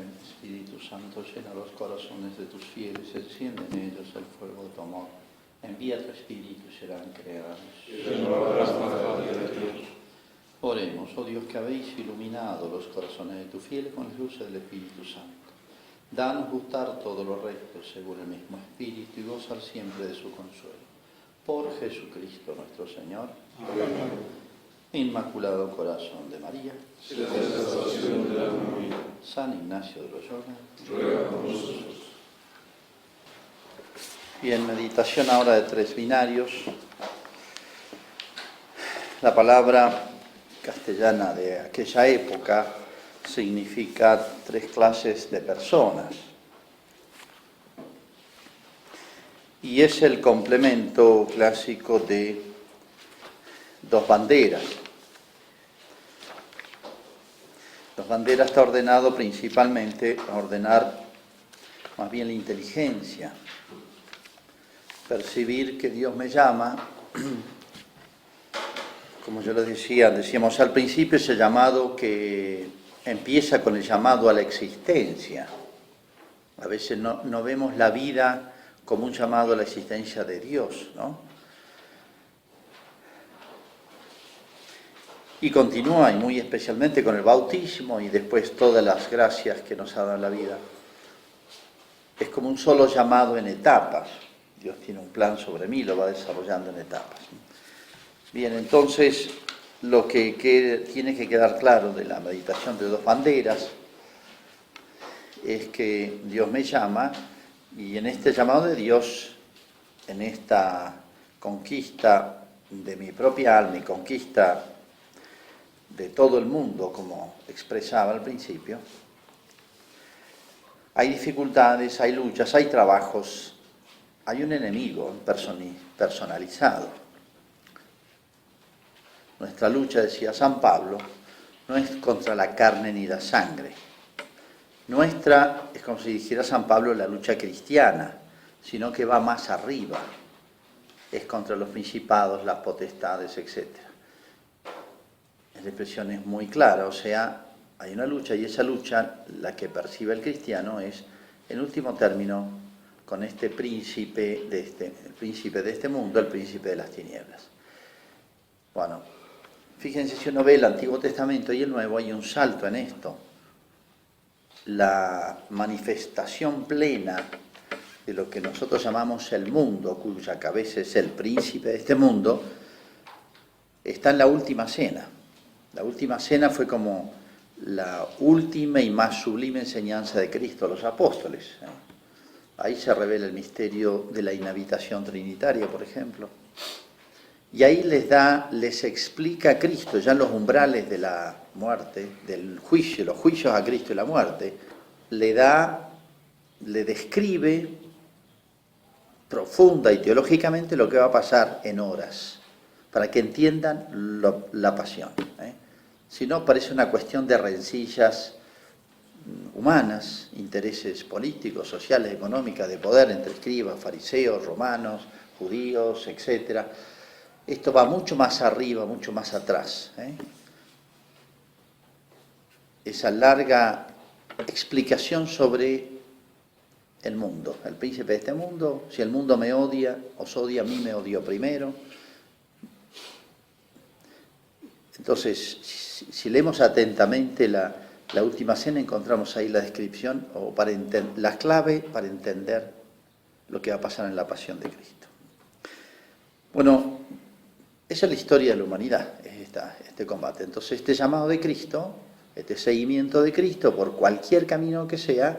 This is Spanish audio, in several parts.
Ven, Espíritu Santo, llena los corazones de tus fieles, enciende en ellos el fuego de tu amor. Envía tu Espíritu y serán creados. Oremos, oh Dios, que habéis iluminado los corazones de tus fieles con la luz del Espíritu Santo. Danos gustar todo lo recto según el mismo Espíritu y gozar siempre de su consuelo. Por Jesucristo nuestro Señor. Amén. Inmaculado Corazón de María, San Ignacio de Loyola, ruega por nosotros. Y en meditación ahora de tres binarios, la palabra castellana de aquella época significa tres clases de personas. Y es el complemento clásico de dos banderas. Dos banderas está ordenado principalmente a ordenar más bien la inteligencia, percibir que Dios me llama. Como yo les decíamos al principio, ese llamado que empieza con el llamado a la existencia. A veces no vemos la vida como un llamado a la existencia de Dios, ¿no? Y continúa, y muy especialmente con el bautismo y después todas las gracias que nos ha dado la vida. Es como un solo llamado en etapas. Dios tiene un plan sobre mí, lo va desarrollando en etapas. Bien, entonces lo que tiene que quedar claro de la meditación de dos banderas es que Dios me llama, y en este llamado de Dios, en esta conquista de mi propia alma y conquista de todo el mundo, como expresaba al principio, hay dificultades, hay luchas, hay trabajos, hay un enemigo personalizado. Nuestra lucha, decía San Pablo, no es contra la carne ni la sangre. Nuestra, es como si dijera San Pablo, la lucha cristiana, sino que va más arriba. Es contra los principados, las potestades, etc. La expresión es muy clara, o sea, hay una lucha, y esa lucha, la que percibe el cristiano, es, en último término, con este príncipe el príncipe de este mundo, el príncipe de las tinieblas. Bueno, fíjense, si uno ve el Antiguo Testamento y el Nuevo, hay un salto en esto. La manifestación plena de lo que nosotros llamamos el mundo, cuya cabeza es el príncipe de este mundo, está en la última cena. La última cena fue como la última y más sublime enseñanza de Cristo a los apóstoles. Ahí se revela el misterio de la inhabitación trinitaria, por ejemplo. Y ahí les explica a Cristo, ya en los umbrales de la muerte, del juicio, los juicios a Cristo y la muerte, le describe profunda y teológicamente lo que va a pasar en horas, para que entiendan la pasión. Si no, parece una cuestión de rencillas humanas, intereses políticos, sociales, económicas, de poder entre escribas, fariseos, romanos, judíos, etc. Esto va mucho más arriba, mucho más atrás. Esa larga explicación sobre el mundo, el príncipe de este mundo. Si el mundo me odia, os odia, a mí me odió primero. Entonces, si leemos atentamente la última cena, encontramos ahí la descripción, o la clave para entender lo que va a pasar en la pasión de Cristo. Bueno, esa es la historia de la humanidad, este combate. Entonces, este llamado de Cristo, este seguimiento de Cristo, por cualquier camino que sea,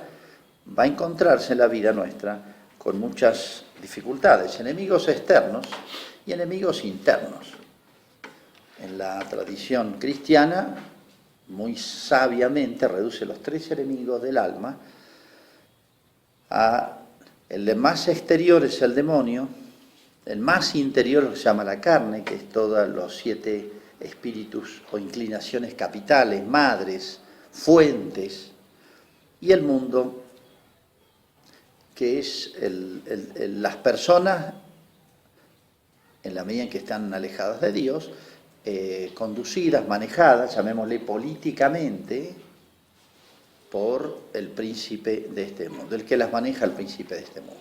va a encontrarse en la vida nuestra con muchas dificultades, enemigos externos y enemigos internos. En la tradición cristiana, muy sabiamente reduce los tres enemigos del alma a el más exterior es el demonio, el más interior se llama la carne, que es todos los 7 espíritus o inclinaciones capitales, madres, fuentes, y el mundo, que es las personas, en la medida en que están alejadas de Dios, conducidas, manejadas, llamémosle políticamente, por el príncipe de este mundo, el que las maneja el príncipe de este mundo.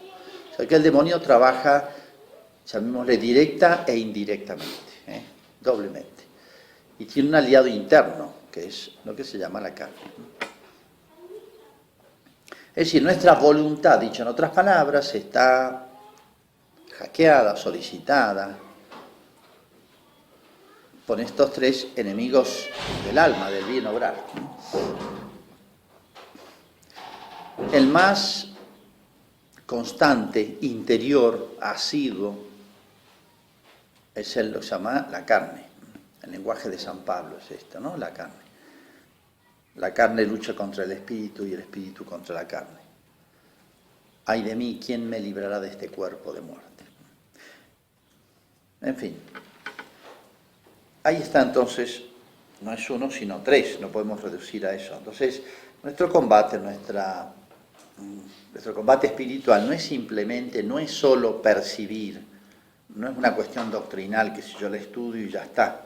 O sea que el demonio trabaja, llamémosle directa e indirectamente, doblemente. Y tiene un aliado interno, que es lo que se llama la carne. Es decir, nuestra voluntad, dicho en otras palabras, está hackeada, solicitada por estos tres enemigos del alma, del bien obrar. El más constante, interior, asiduo, es lo que se llama la carne. El lenguaje de San Pablo es esto, ¿no? La carne. La carne lucha contra el espíritu y el espíritu contra la carne. Ay de mí, ¿quién me librará de este cuerpo de muerte? En fin. Ahí está entonces, no es uno, sino tres, no podemos reducir a eso. Entonces, nuestro combate espiritual no es simplemente, no es solo percibir, no es una cuestión doctrinal que si yo la estudio y ya está.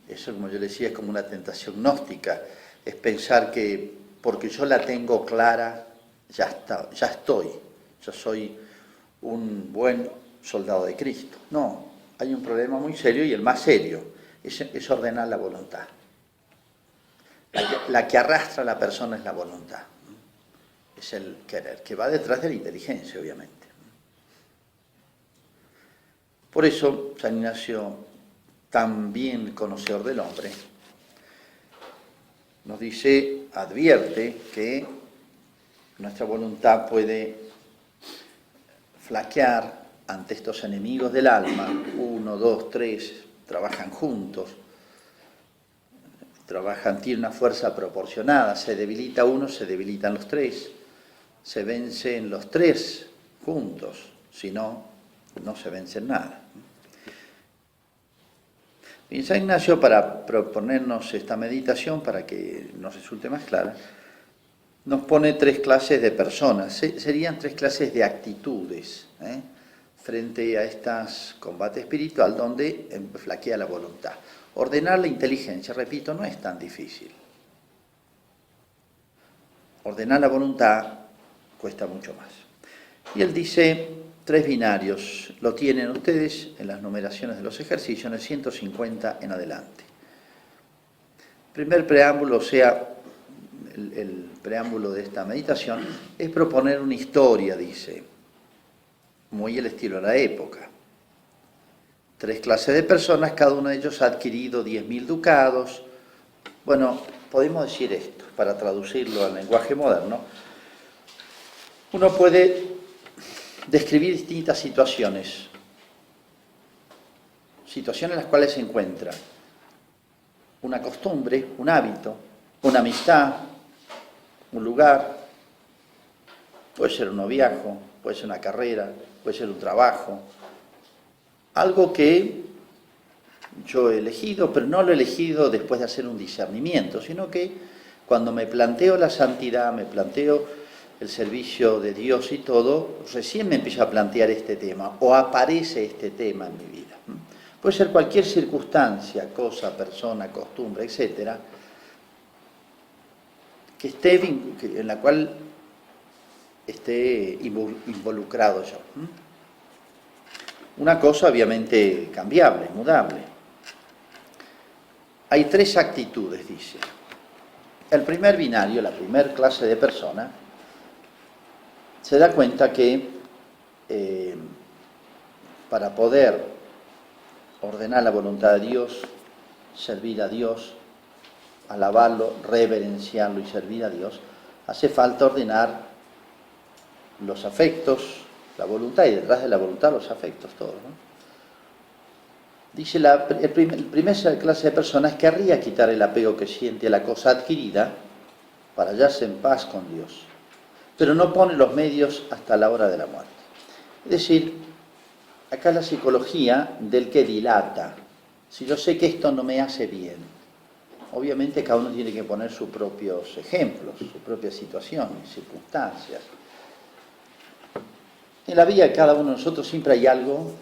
Eso, como yo le decía, es como una tentación gnóstica, es pensar que porque yo la tengo clara, ya estoy, yo soy un buen soldado de Cristo. No, hay un problema muy serio y el más serio es ordenar la voluntad. La que arrastra a la persona es la voluntad. Es el querer, que va detrás de la inteligencia, obviamente. Por eso, San Ignacio, tan bien conocedor del hombre, nos dice, advierte que nuestra voluntad puede flaquear ante estos enemigos del alma. 1, 2, 3, trabajan juntos, tienen una fuerza proporcionada, se debilita uno, se debilitan los tres, se vencen los tres juntos, si no, no se vencen nada. Y San Ignacio, para proponernos esta meditación, para que nos resulte más clara, nos pone tres clases de personas, serían tres clases de actitudes, frente a este combate espiritual donde flaquea la voluntad. Ordenar la inteligencia, repito, no es tan difícil. Ordenar la voluntad cuesta mucho más. Y él dice, tres binarios, lo tienen ustedes en las numeraciones de los ejercicios, en el 150 en adelante. Primer preámbulo, o sea, el preámbulo de esta meditación, es proponer una historia, dice, muy el estilo de la época. Tres clases de personas, cada uno de ellos ha adquirido 10.000 ducados. Bueno, podemos decir esto, para traducirlo al lenguaje moderno. Uno puede describir distintas situaciones en las cuales se encuentra una costumbre, un hábito, una amistad, un lugar, puede ser un noviazgo, puede ser una carrera, puede ser un trabajo, algo que yo he elegido, pero no lo he elegido después de hacer un discernimiento, sino que cuando me planteo la santidad, me planteo el servicio de Dios y todo, recién me empiezo a plantear este tema, o aparece este tema en mi vida. Puede ser cualquier circunstancia, cosa, persona, costumbre, etcétera, en la cual esté involucrado yo. Una cosa obviamente cambiable, mudable. Hay tres actitudes, dice. El primer binario, la primera clase de persona, se da cuenta que para poder ordenar la voluntad de Dios, servir a Dios, alabarlo, reverenciarlo y servir a Dios, hace falta ordenar los afectos, la voluntad, y detrás de la voluntad los afectos, todos, ¿no? Dice el primer clase de personas querría quitar el apego que siente a la cosa adquirida para hallarse en paz con Dios, pero no pone los medios hasta la hora de la muerte. Es decir, acá la psicología del que dilata. Si yo sé que esto no me hace bien, obviamente cada uno tiene que poner sus propios ejemplos, sus propias situaciones, circunstancias. En la vida de cada uno de nosotros siempre hay algo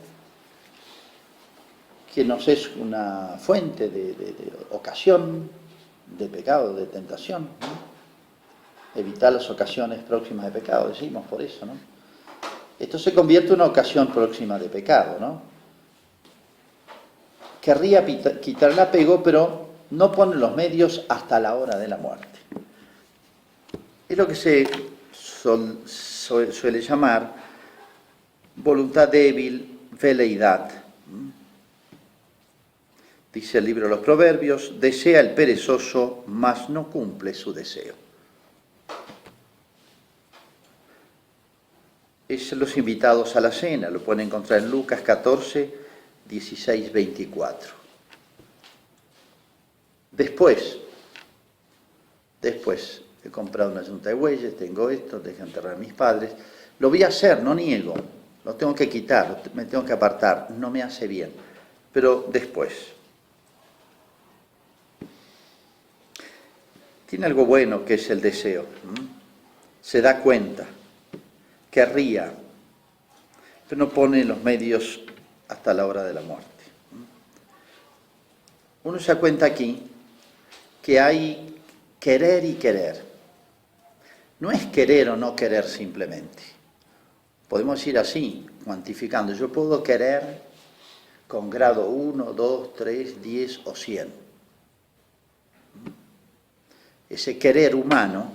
que nos es una fuente de ocasión, de pecado, de tentación, ¿no? evitar las ocasiones próximas de pecado, decimos por eso, ¿no? Esto se convierte en una ocasión próxima de pecado, ¿no? Querría quitar el apego, pero no pone los medios hasta la hora de la muerte. Es lo que se suele llamar voluntad débil, veleidad. Dice el libro de los Proverbios, desea el perezoso, mas no cumple su deseo. Es los invitados a la cena, lo pueden encontrar en Lucas 14, 16, 24. Después, he comprado una yunta de bueyes, tengo esto, dejé enterrar a mis padres, lo voy a hacer, no niego, lo tengo que quitar, me tengo que apartar, no me hace bien, pero después. Tiene algo bueno que es el deseo, se da cuenta, querría, pero no pone los medios hasta la hora de la muerte. Uno se da cuenta aquí que hay querer y querer. No es querer o no querer simplemente. Podemos ir así, cuantificando. Yo puedo querer con grado 1, 2, 3, 10 o 100. Ese querer humano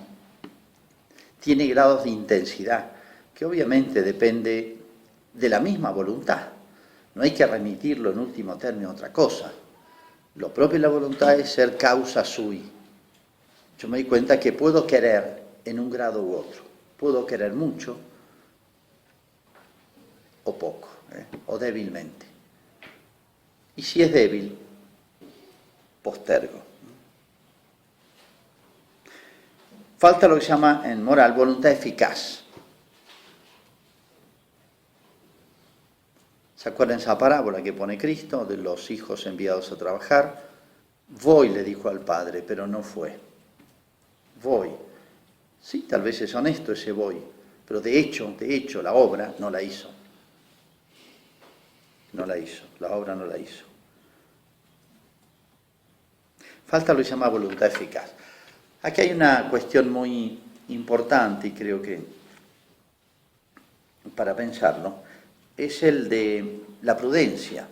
tiene grados de intensidad, que obviamente depende de la misma voluntad. No hay que remitirlo en último término a otra cosa. Lo propio de la voluntad es ser causa sui. Yo me doy cuenta que puedo querer en un grado u otro. Puedo querer mucho o poco, o débilmente. Y si es débil, postergo. Falta lo que se llama en moral voluntad eficaz. ¿Se acuerdan esa parábola que pone Cristo de los hijos enviados a trabajar? Voy, le dijo al padre, pero no fue. Voy. Sí, tal vez es honesto ese voy, pero de hecho, la obra no la hizo. No la hizo, la obra no la hizo. Falta lo que se llama voluntad eficaz. Aquí hay una cuestión muy importante y creo que para pensarlo, es el de la prudencia.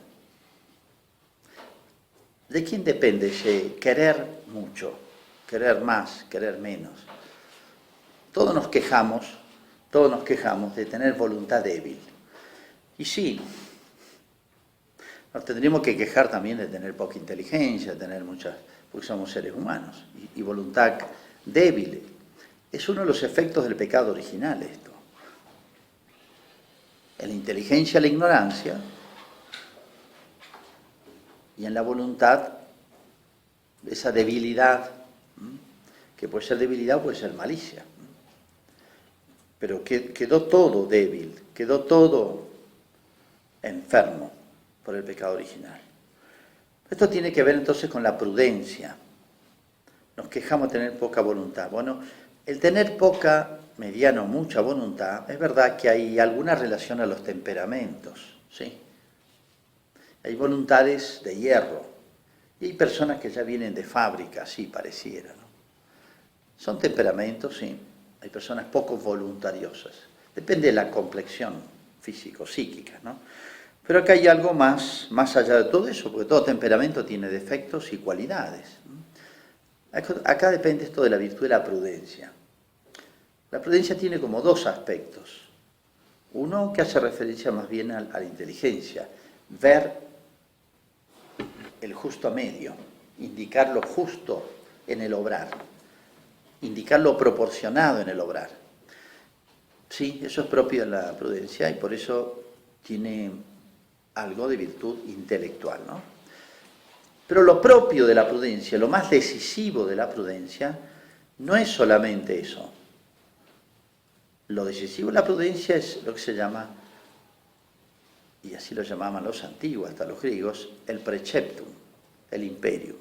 ¿De quién depende ese querer mucho, querer más, querer menos? Todos nos quejamos de tener voluntad débil. Y sí, nos tendríamos que quejar también de tener poca inteligencia, de tener muchas, porque somos seres humanos. Y voluntad débil es uno de los efectos del pecado original esto. En la inteligencia la ignorancia y en la voluntad esa debilidad, que puede ser debilidad o puede ser malicia. Pero quedó todo débil, quedó todo enfermo por el pecado original. Esto tiene que ver entonces con la prudencia. Nos quejamos de tener poca voluntad. Bueno, el tener poca, mediana o mucha voluntad, es verdad que hay alguna relación a los temperamentos, ¿sí? Hay voluntades de hierro y hay personas que ya vienen de fábrica, así pareciera, ¿no? Son temperamentos, sí. Hay personas poco voluntariosas. Depende de la complexión físico-psíquica, ¿no? Pero acá hay algo más allá de todo eso, porque todo temperamento tiene defectos y cualidades. Acá depende esto de la virtud de la prudencia. La prudencia tiene como dos aspectos. Uno que hace referencia más bien a la inteligencia, ver el justo medio, indicar lo justo en el obrar, indicar lo proporcionado en el obrar. Sí, eso es propio de la prudencia y por eso tiene algo de virtud intelectual, ¿no? Pero lo propio de la prudencia, lo más decisivo de la prudencia, no es solamente eso. Lo decisivo de la prudencia es lo que se llama, y así lo llamaban los antiguos, hasta los griegos, el preceptum, el imperio,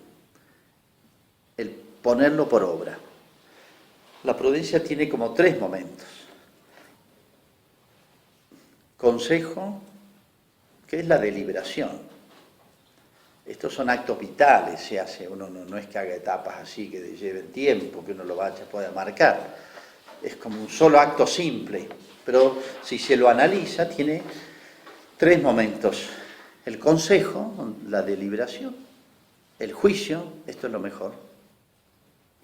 el ponerlo por obra. La prudencia tiene como tres momentos. Consejo, que es la deliberación. Estos son actos vitales, se hace, uno no es que haga etapas así que lleven tiempo, que uno lo vaya, pueda marcar. Es como un solo acto simple, pero si se lo analiza tiene 3 momentos. El consejo, la deliberación, el juicio, esto es lo mejor,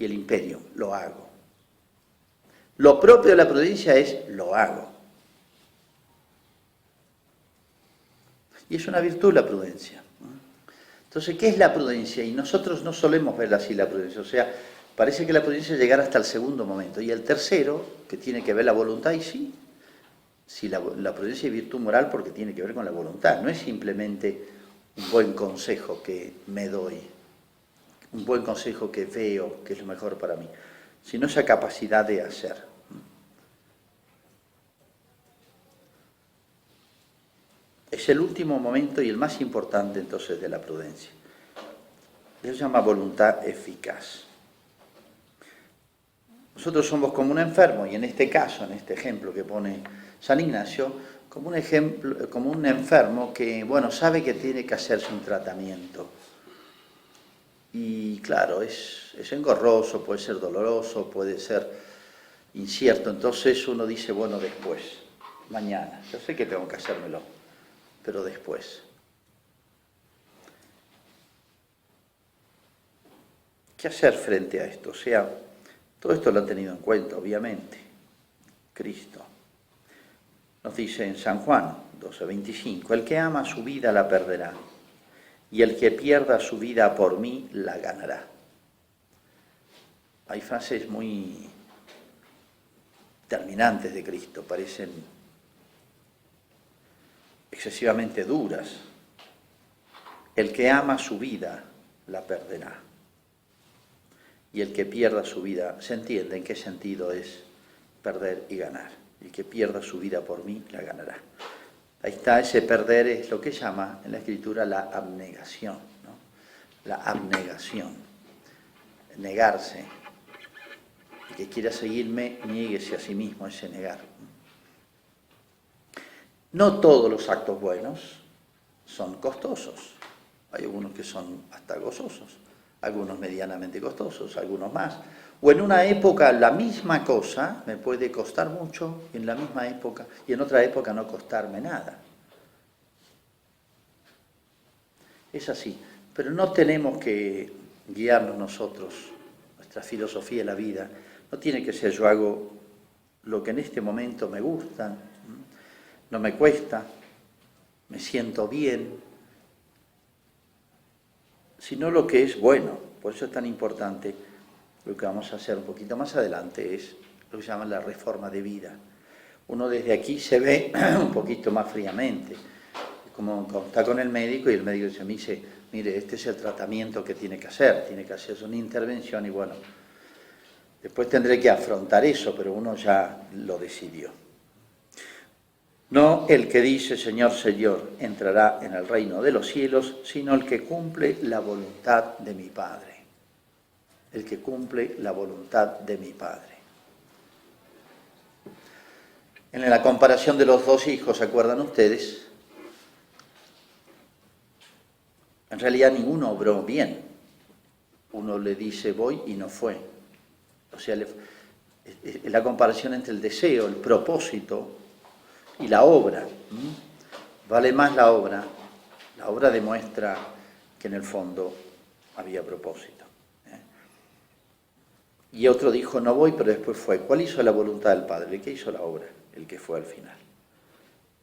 y el imperio, lo hago. Lo propio de la prudencia es lo hago. Y es una virtud la prudencia. Entonces, ¿qué es la prudencia? Y nosotros no solemos verla así la prudencia, o sea, parece que la prudencia es llegar hasta el segundo momento. Y el tercero, que tiene que ver la voluntad, y sí, la prudencia es virtud moral porque tiene que ver con la voluntad, no es simplemente un buen consejo que me doy, un buen consejo que veo que es lo mejor para mí, sino esa capacidad de hacer. Es el último momento y el más importante entonces de la prudencia. Eso se llama voluntad eficaz. Nosotros somos como un enfermo, y en este caso, en este ejemplo que pone San Ignacio, como un enfermo que, bueno, sabe que tiene que hacerse un tratamiento. Y claro, es engorroso, puede ser doloroso, puede ser incierto. Entonces uno dice, bueno, después, mañana. Yo sé que tengo que hacérmelo, pero después. ¿Qué hacer frente a esto? O sea, todo esto lo han tenido en cuenta, obviamente, Cristo. Nos dice en San Juan 12:25, el que ama su vida la perderá, y el que pierda su vida por mí la ganará. Hay frases muy terminantes de Cristo, parecen excesivamente duras. El que ama su vida la perderá, y el que pierda su vida, se entiende en qué sentido es perder y ganar. El que pierda su vida por mí la ganará. Ahí está, ese perder es lo que llama en la Escritura la abnegación, ¿no? La abnegación, negarse. El que quiera seguirme, niéguese a sí mismo, ese negar. No todos los actos buenos son costosos. Hay algunos que son hasta gozosos, algunos medianamente costosos, algunos más. O en una época la misma cosa me puede costar mucho, y en la misma época, y en otra época no costarme nada. Es así, pero no tenemos que guiarnos nosotros, nuestra filosofía de la vida. No tiene que ser yo hago lo que en este momento me gusta, no me cuesta, me siento bien, sino lo que es bueno. Por eso es tan importante lo que vamos a hacer un poquito más adelante, es lo que se llama la reforma de vida. Uno desde aquí se ve un poquito más fríamente, como está con el médico y el médico me dice, mire, este es el tratamiento que tiene que hacerse una intervención y bueno, después tendré que afrontar eso, pero uno ya lo decidió. No el que dice, Señor, Señor, entrará en el reino de los cielos, sino el que cumple la voluntad de mi Padre. El que cumple la voluntad de mi Padre. En la comparación de los 2 hijos, ¿se acuerdan ustedes? En realidad ninguno obró bien. Uno le dice voy y no fue. O sea, la comparación entre el deseo, el propósito y la obra. Vale más la obra. La obra demuestra que en el fondo había propósito. Y otro dijo, no voy, pero después fue. ¿Cuál hizo la voluntad del Padre? ¿El que hizo la obra? El que fue al final.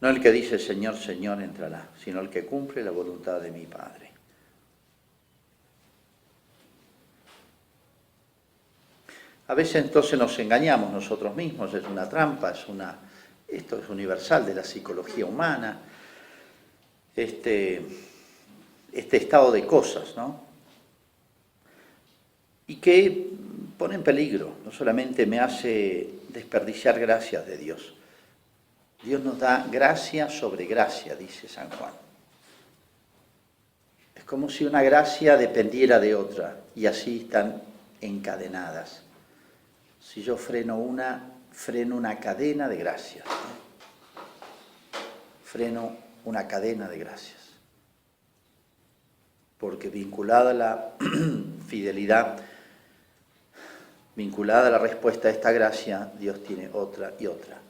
No el que dice, Señor, Señor, entrará, sino el que cumple la voluntad de mi Padre. A veces entonces nos engañamos nosotros mismos, es una trampa, esto es universal de la psicología humana, este estado de cosas, ¿no? Y que pone en peligro, no solamente me hace desperdiciar gracias de Dios. Dios nos da gracia sobre gracia, dice San Juan. Es como si una gracia dependiera de otra, y así están encadenadas. Si yo freno una cadena de gracias. Freno una cadena de gracias. porque vinculada a la fidelidad, vinculada a la respuesta a esta gracia, Dios tiene otra y otra.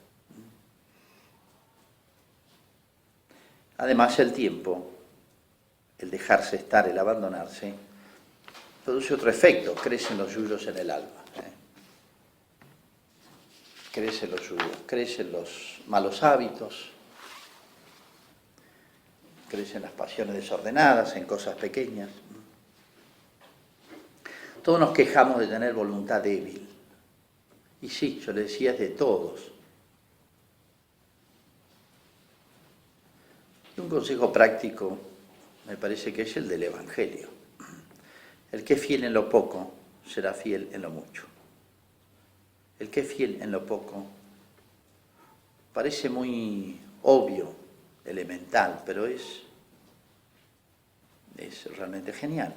Además, el tiempo, el dejarse estar, el abandonarse, produce otro efecto, crecen los yuyos en el alma. Crecen los yuyos, crecen los malos hábitos, crecen las pasiones desordenadas en cosas pequeñas. Todos nos quejamos de tener voluntad débil. Y sí, yo le decía, es de todos. Y un consejo práctico me parece que es el del Evangelio. El que es fiel en lo poco será fiel en lo mucho. El que es fiel en lo poco parece muy obvio, elemental, pero es realmente genial.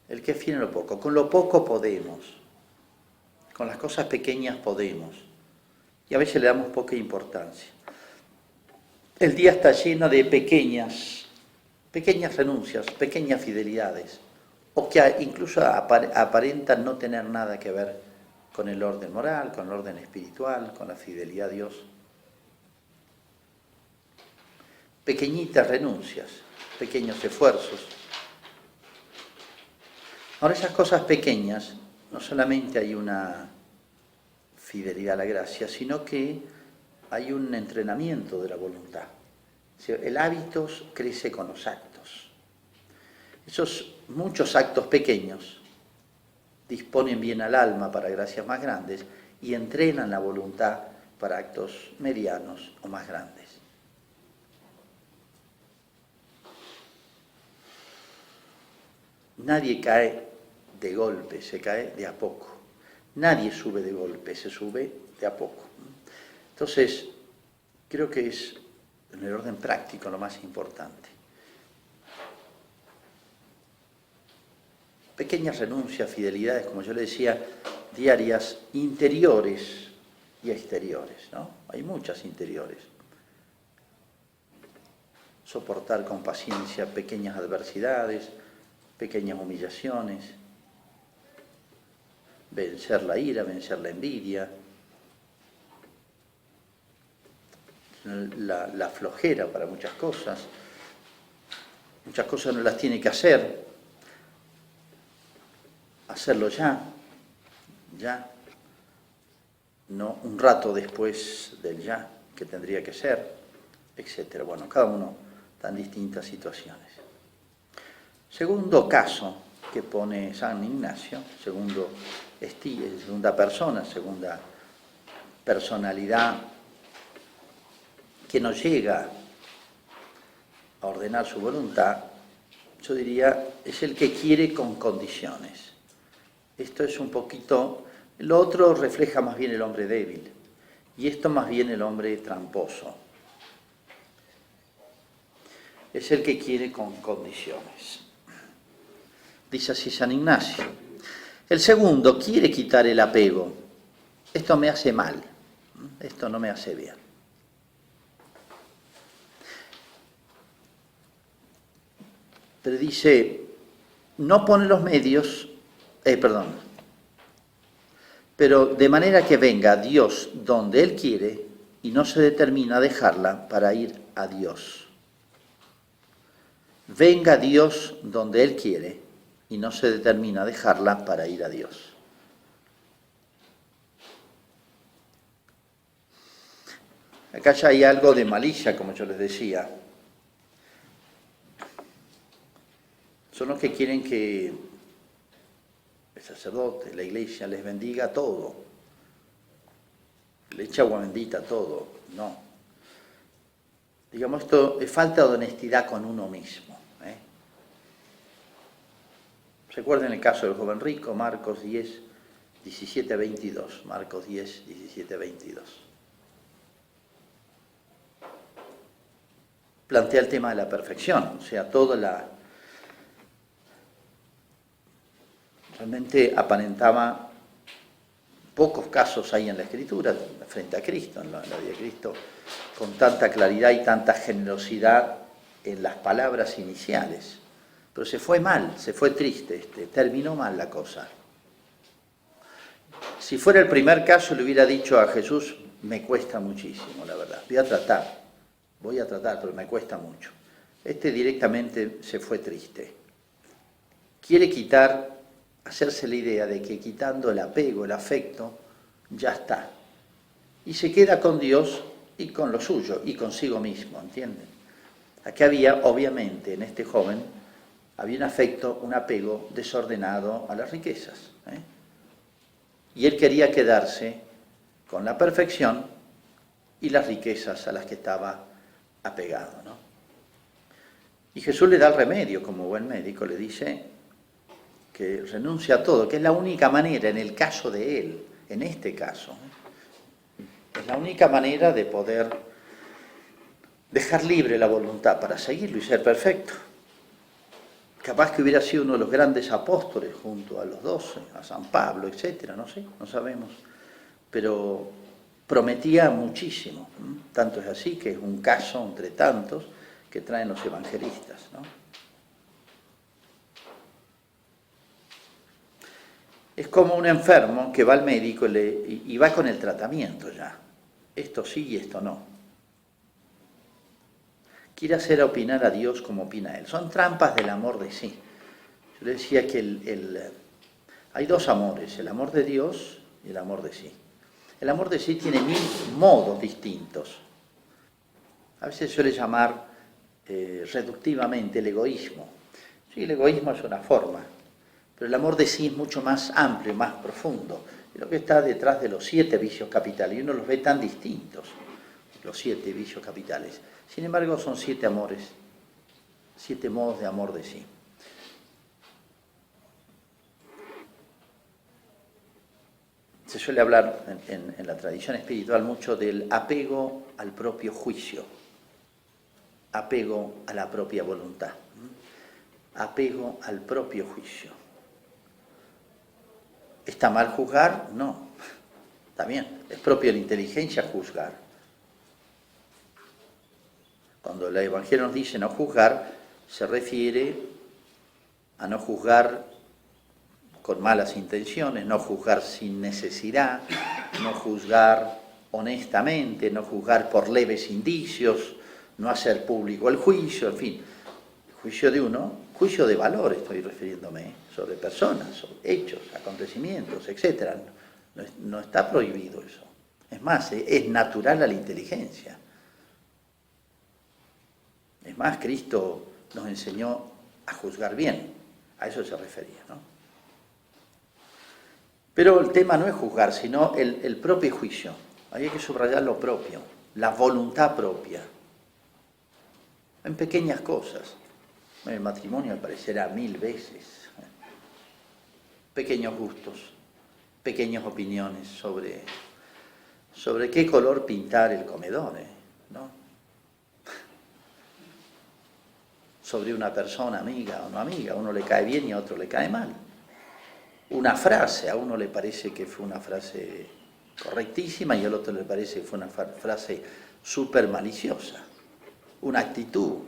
El que es fiel en lo poco. Con lo poco podemos. Con las cosas pequeñas podemos. Y a veces le damos poca importancia. El día está lleno de pequeñas renuncias, pequeñas fidelidades, o que incluso aparentan no tener nada que ver con el orden moral, con el orden espiritual, con la fidelidad a Dios. Pequeñitas renuncias, pequeños esfuerzos. Ahora, esas cosas pequeñas, no solamente hay una fidelidad a la gracia, sino que hay un entrenamiento de la voluntad. El hábito crece con los actos. Esos muchos actos pequeños disponen bien al alma para gracias más grandes y entrenan la voluntad para actos medianos o más grandes. Nadie cae de golpe, se cae de a poco. Nadie sube de golpe, se sube de a poco. Entonces, creo que es, en el orden práctico, lo más importante. Pequeñas renuncias, fidelidades, como yo le decía, diarias, interiores y exteriores, ¿no? Hay muchas interiores. Soportar con paciencia pequeñas adversidades, pequeñas humillaciones, vencer la ira, vencer la envidia, la flojera para muchas cosas no las tiene que hacer, hacerlo ya, no un rato después del ya, que tendría que ser, etc. Bueno, cada uno está en distintas situaciones. Segundo caso que pone San Ignacio, segunda persona, segunda personalidad que no llega a ordenar su voluntad, yo diría, es el que quiere con condiciones. Esto es un poquito, lo otro refleja más bien el hombre débil, y esto más bien el hombre tramposo. Es el que quiere con condiciones. Dice así San Ignacio. El segundo quiere quitar el apego. Esto me hace mal, esto no me hace bien. Pero dice, no pone los medios, pero de manera que venga Dios donde Él quiere y no se determina a dejarla para ir a Dios. Venga Dios donde Él quiere y no se determina a dejarla para ir a Dios. Acá ya hay algo de malicia, como yo les decía. Son los que quieren que el sacerdote, la iglesia, les bendiga todo. Le eche agua bendita a todo. No. Digamos, esto es falta de honestidad con uno mismo. Recuerden el caso del joven rico, Marcos 10, 17, 22. Marcos 10, 17, 22. Plantea el tema de la perfección, o sea, realmente aparentaba, pocos casos hay en la Escritura frente a Cristo, en la vida de Cristo, con tanta claridad y tanta generosidad en las palabras iniciales. Pero se fue mal, se fue triste, terminó mal la cosa. Si fuera el primer caso, le hubiera dicho a Jesús, me cuesta muchísimo, la verdad. Voy a tratar, pero me cuesta mucho. Directamente se fue triste. Quiere hacerse la idea de que quitando el apego, el afecto, ya está. Y se queda con Dios y con lo suyo, y consigo mismo, ¿entienden? Aquí había, obviamente, en este joven, había un afecto, un apego desordenado a las riquezas. Y él quería quedarse con la perfección y las riquezas a las que estaba apegado, ¿no? Y Jesús le da el remedio, como buen médico, le dice que renuncia a todo, que es la única manera, en el caso de él, en este caso, es la única manera de poder dejar libre la voluntad para seguirlo y ser perfecto. Capaz que hubiera sido uno de los grandes apóstoles junto a los 12, a San Pablo, etcétera, no sé, no sabemos. Pero prometía muchísimo. Tanto es así que es un caso entre tantos que traen los evangelistas, ¿no? Es como un enfermo que va al médico y va con el tratamiento ya. Esto sí y esto no. Quiere hacer opinar a Dios como opina Él. Son trampas del amor de sí. Yo le decía que hay dos amores, el amor de Dios y el amor de sí. El amor de sí tiene 1000 modos distintos. A veces suele llamar reductivamente el egoísmo. Sí, el egoísmo es una forma, pero el amor de sí es mucho más amplio, más profundo. Es lo que está detrás de los 7 vicios capitales, y uno los ve tan distintos, los 7 vicios capitales. Sin embargo, son 7 amores, 7 modos de amor de sí. Se suele hablar en la tradición espiritual mucho del apego al propio juicio, apego a la propia voluntad, apego al propio juicio. ¿Está mal juzgar? No, está bien, es propio de la inteligencia juzgar. Cuando el Evangelio nos dice no juzgar, se refiere a no juzgar con malas intenciones, no juzgar sin necesidad, no juzgar honestamente, no juzgar por leves indicios, no hacer público el juicio, en fin, el juicio de uno, juicio de valor estoy refiriéndome, sobre personas, sobre hechos, acontecimientos, etc. No está prohibido eso. Es más, es natural a la inteligencia. Es más, Cristo nos enseñó a juzgar bien, a eso se refería, ¿no? Pero el tema no es juzgar, sino el propio juicio. Ahí hay que subrayar lo propio, la voluntad propia. En pequeñas cosas. El matrimonio me parecerá 1000 veces. Pequeños gustos, pequeñas opiniones sobre qué color pintar el comedor, ¿no? Sobre una persona amiga o no amiga, a uno le cae bien y a otro le cae mal. Una frase, a uno le parece que fue una frase correctísima y al otro le parece que fue una frase súper maliciosa. Una actitud.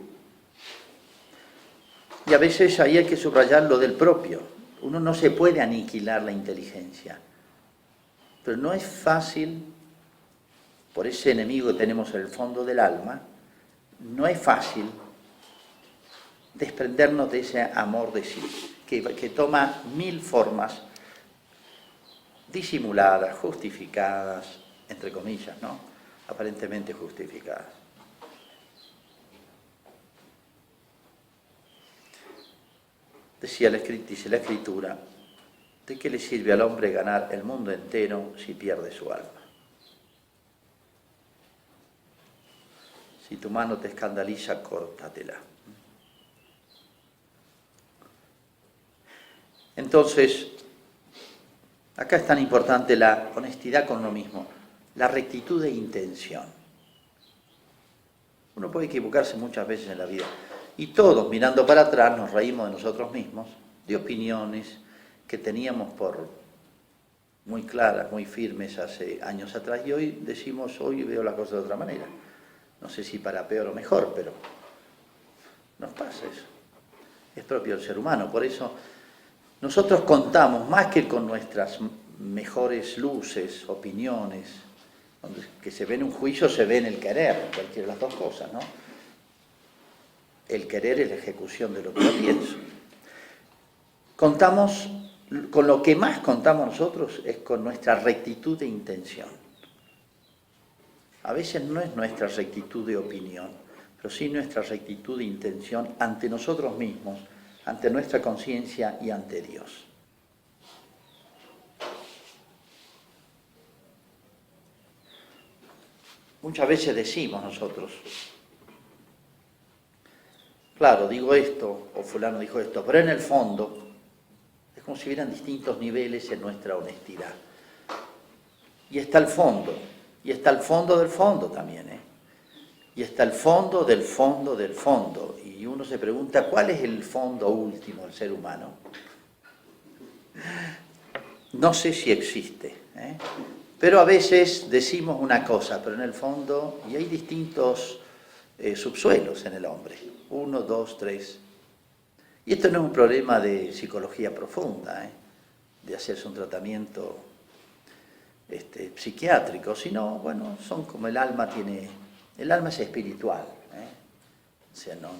Y a veces ahí hay que subrayar lo del propio. Uno no se puede aniquilar la inteligencia. Pero no es fácil, por ese enemigo que tenemos en el fondo del alma, no es fácil desprendernos de ese amor de sí, que toma 1000 formas disimuladas, justificadas, entre comillas, ¿no? Aparentemente justificadas. Dice la Escritura, ¿de qué le sirve al hombre ganar el mundo entero si pierde su alma? Si tu mano te escandaliza, córtatela. Entonces, acá es tan importante la honestidad con uno mismo, la rectitud de intención. Uno puede equivocarse muchas veces en la vida y todos, mirando para atrás, nos reímos de nosotros mismos, de opiniones que teníamos por muy claras, muy firmes hace años atrás y hoy decimos, hoy veo la cosa de otra manera. No sé si para peor o mejor, pero nos pasa eso. es propio del ser humano. Por eso nosotros contamos más que con nuestras mejores luces, opiniones, donde que se ve en un juicio, se ve en el querer, cualquiera de las dos cosas, ¿no? El querer es la ejecución de lo que yo pienso. Contamos, con lo que más contamos nosotros es con nuestra rectitud de intención. A veces no es nuestra rectitud de opinión, pero sí nuestra rectitud de intención ante nosotros mismos, ante nuestra conciencia y ante Dios. Muchas veces decimos nosotros, claro, digo esto, o fulano dijo esto, pero en el fondo es como si hubieran distintos niveles en nuestra honestidad. Y está el fondo, y está el fondo del fondo también, ¿eh? Y está el fondo del fondo del fondo. Y uno se pregunta, ¿cuál es el fondo último del ser humano? No sé si existe, ¿eh? Pero a veces decimos una cosa, pero en el fondo, y hay distintos subsuelos en el hombre, 1, 2, 3. Y esto no es un problema de psicología profunda, de hacerse un tratamiento psiquiátrico, sino, bueno, son como el alma tiene, el alma es espiritual, o sea, no,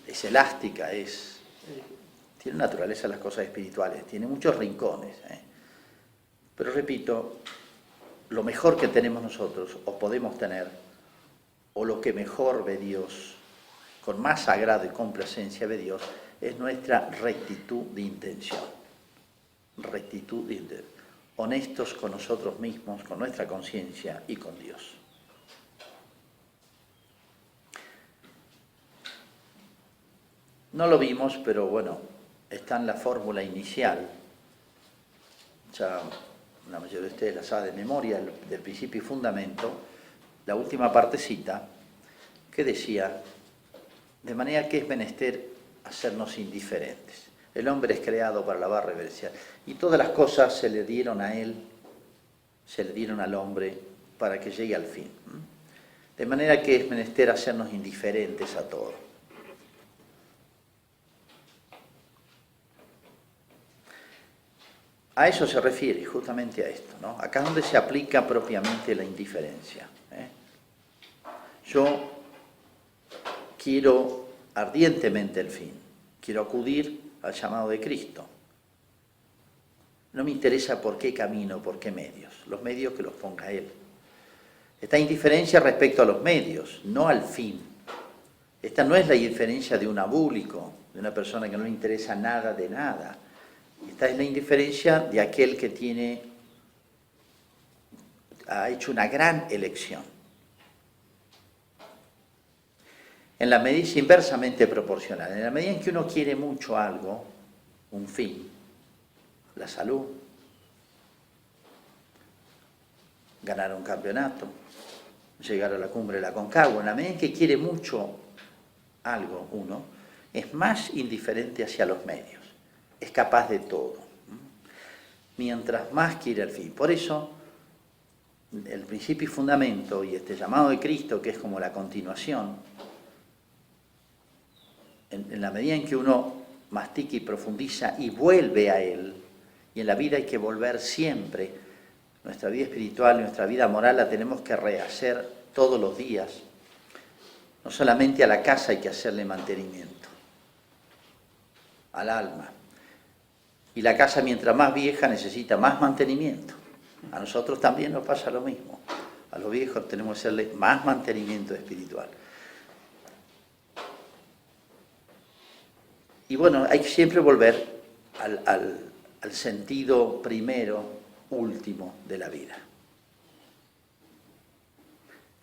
es elástica, tiene naturaleza las cosas espirituales, tiene muchos rincones, Pero repito, lo mejor que tenemos nosotros, o podemos tener, o lo que mejor ve Dios, con más agrado y complacencia ve Dios, es nuestra rectitud de intención. Rectitud de intención. Honestos con nosotros mismos, con nuestra conciencia y con Dios. No lo vimos, pero bueno, está en la fórmula inicial. Ya la mayoría de ustedes la sabe de memoria, del principio y fundamento, la última partecita, que decía, de manera que es menester hacernos indiferentes. El hombre es creado para alabar, reverenciar, y todas las cosas se le dieron a él, se le dieron al hombre para que llegue al fin. De manera que es menester hacernos indiferentes a todo. A eso se refiere, justamente a esto, ¿no? Acá es donde se aplica propiamente la indiferencia. Yo quiero ardientemente el fin, quiero acudir al llamado de Cristo. No me interesa por qué camino, por qué medios, los medios que los ponga Él. Esta indiferencia respecto a los medios, no al fin. Esta no es la indiferencia de un abúlico, de una persona que no le interesa nada de nada. Esta es la indiferencia de aquel que ha hecho una gran elección. En la medida es inversamente proporcional. En la medida en que uno quiere mucho algo, un fin, la salud, ganar un campeonato, llegar a la cumbre de la Aconcagua, en la medida en que quiere mucho algo uno, es más indiferente hacia los medios. Es capaz de todo, mientras más quiere el fin. Por eso, el principio y fundamento y este llamado de Cristo, que es como la continuación, en la medida en que uno mastica y profundiza y vuelve a Él, y en la vida hay que volver siempre, nuestra vida espiritual, nuestra vida moral la tenemos que rehacer todos los días, no solamente a la casa hay que hacerle mantenimiento, al alma. Y la casa, mientras más vieja, necesita más mantenimiento. A nosotros también nos pasa lo mismo. A los viejos tenemos que hacerle más mantenimiento espiritual. Y bueno, hay que siempre volver al sentido primero, último de la vida.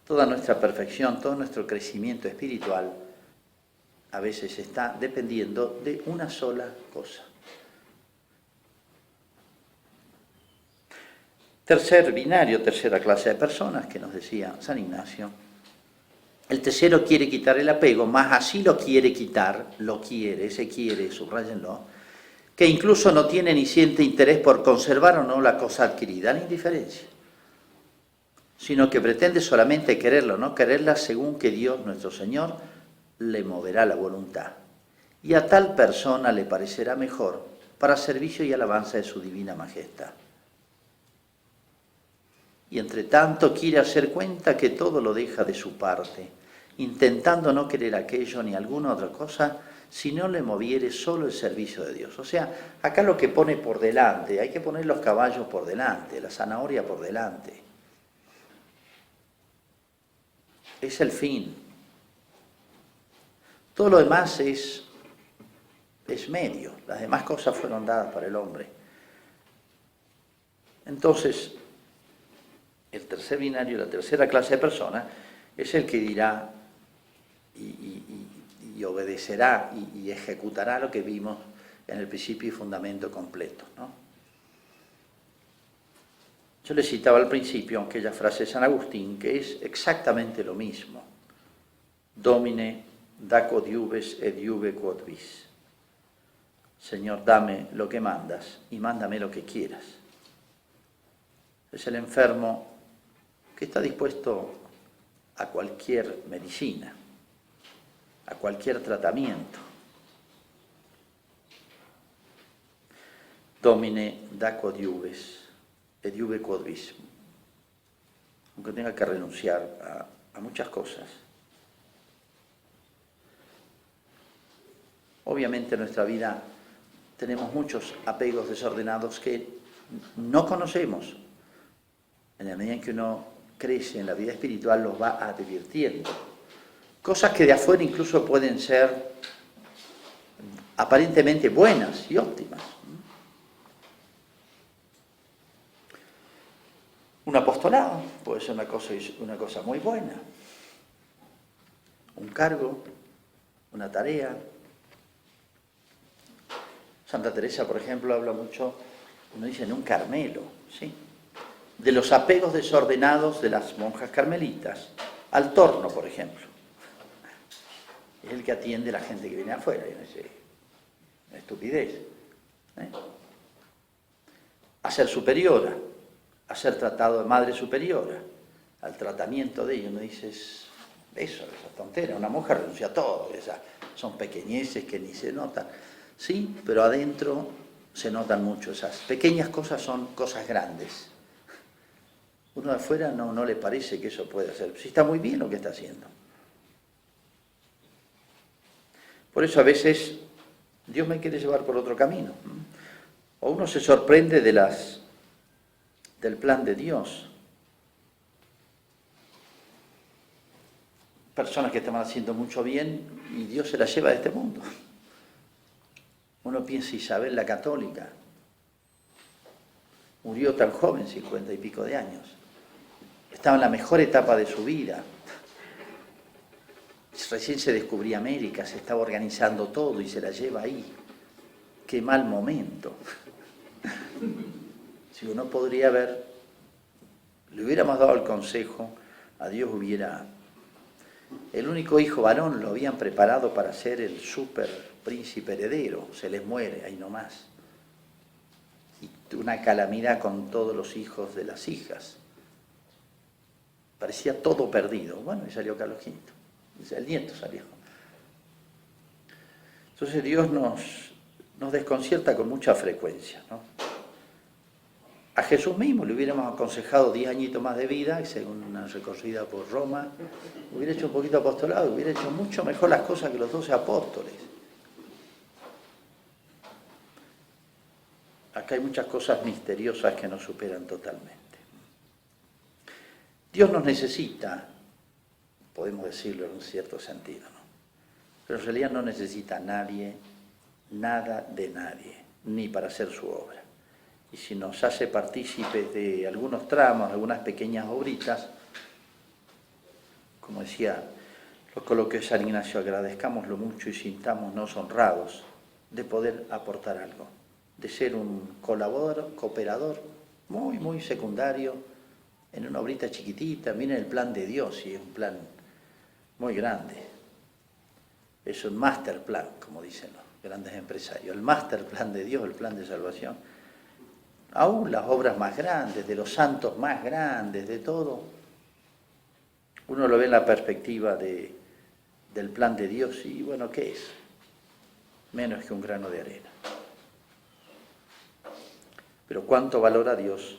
Toda nuestra perfección, todo nuestro crecimiento espiritual, a veces está dependiendo de una sola cosa. Tercer binario, tercera clase de personas, que nos decía San Ignacio. El tercero quiere quitar el apego, más así lo quiere quitar, se quiere, subráyenlo, que incluso no tiene ni siente interés por conservar o no la cosa adquirida, la indiferencia, sino que pretende solamente quererlo, no quererla según que Dios, nuestro Señor, le moverá la voluntad. y a tal persona le parecerá mejor para servicio y alabanza de su divina majestad. Y entre tanto quiere hacer cuenta que todo lo deja de su parte, intentando no querer aquello ni alguna otra cosa, si no le moviere solo el servicio de Dios. O sea, acá lo que pone por delante, hay que poner los caballos por delante, la zanahoria por delante. Es el fin. Todo lo demás es medio, las demás cosas fueron dadas para el hombre. Entonces, el tercer binario, la tercera clase de persona, es el que dirá y obedecerá y ejecutará lo que vimos en el principio y fundamento completo, ¿no? Yo le citaba al principio aquella frase de San Agustín, que es exactamente lo mismo. Domine, da quod iubes et iube quod vis. Señor, dame lo que mandas y mándame lo que quieras. Es el enfermo que está dispuesto a cualquier medicina, a cualquier tratamiento. Domine, da quod iubes et iube quod vis. Aunque tenga que renunciar a muchas cosas. Obviamente en nuestra vida tenemos muchos apegos desordenados que no conocemos. En la medida en que uno crece en la vida espiritual los va advirtiendo. Cosas que de afuera incluso pueden ser aparentemente buenas y óptimas. Un apostolado puede ser una cosa muy buena. Un cargo, una tarea. Santa Teresa, por ejemplo, habla mucho, uno dice en un Carmelo, ¿sí?, de los apegos desordenados de las monjas carmelitas al torno, por ejemplo. Es el que atiende a la gente que viene afuera, y uno dice, una estupidez. A ser superiora, a ser tratado de madre superiora, al tratamiento de ella, uno dice, esa tontera, una monja renuncia a todo, son pequeñeces que ni se notan. Sí, pero adentro se notan mucho, esas pequeñas cosas son cosas grandes. Uno de afuera no le parece que eso puede hacer, sí está muy bien lo que está haciendo. Por eso a veces Dios me quiere llevar por otro camino. O uno se sorprende del plan de Dios. Personas que estaban haciendo mucho bien y Dios se las lleva de este mundo. Uno piensa Isabel la Católica. Murió tan joven, 50 y pico de años. Estaba en la mejor etapa de su vida. Recién se descubría América, se estaba organizando todo y se la lleva ahí. Qué mal momento. Si uno podría haber, le hubiéramos dado el consejo, a Dios hubiera... El único hijo varón lo habían preparado para ser el súper príncipe heredero, se les muere, ahí nomás. Y una calamidad con todos los hijos de las hijas. Parecía todo perdido. Bueno, y salió Carlos V. El nieto salió. Entonces Dios nos desconcierta con mucha frecuencia, ¿no? A Jesús mismo le hubiéramos aconsejado 10 añitos más de vida, y según una recorrida por Roma, hubiera hecho un poquito apostolado, hubiera hecho mucho mejor las cosas que los 12 apóstoles. Acá hay muchas cosas misteriosas que nos superan totalmente. Dios nos necesita, podemos decirlo en un cierto sentido, ¿no? Pero en realidad no necesita a nadie, nada de nadie, ni para hacer su obra. Y si nos hace partícipes de algunos tramos, algunas pequeñas obritas, como decía los coloquios de San Ignacio, agradezcámoslo mucho y sintámonos honrados de poder aportar algo, de ser un colaborador, cooperador muy, muy secundario en una obrita chiquitita. Miren el plan de Dios, y es un plan muy grande. Es un master plan, como dicen los grandes empresarios, el master plan de Dios, el plan de salvación. Aún las obras más grandes, de los santos más grandes, de todo, uno lo ve en la perspectiva del plan de Dios y bueno, ¿qué es? menos que un grano de arena. Pero cuánto valora Dios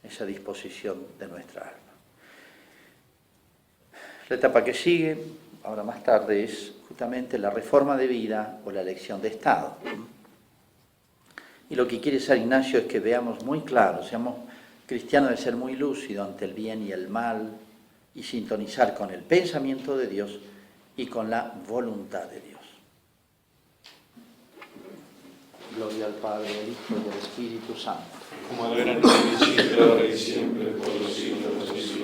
esa disposición de nuestra alma. La etapa que sigue, ahora más tarde, es justamente la reforma de vida o la elección de Estado. Y lo que quiere San Ignacio es que veamos muy claro, seamos cristianos de ser muy lúcidos ante el bien y el mal y sintonizar con el pensamiento de Dios y con la voluntad de Dios. Gloria al Padre, al Hijo y al Espíritu Santo. Como era en el principio, ahora y siempre, por los siglos de los siglos.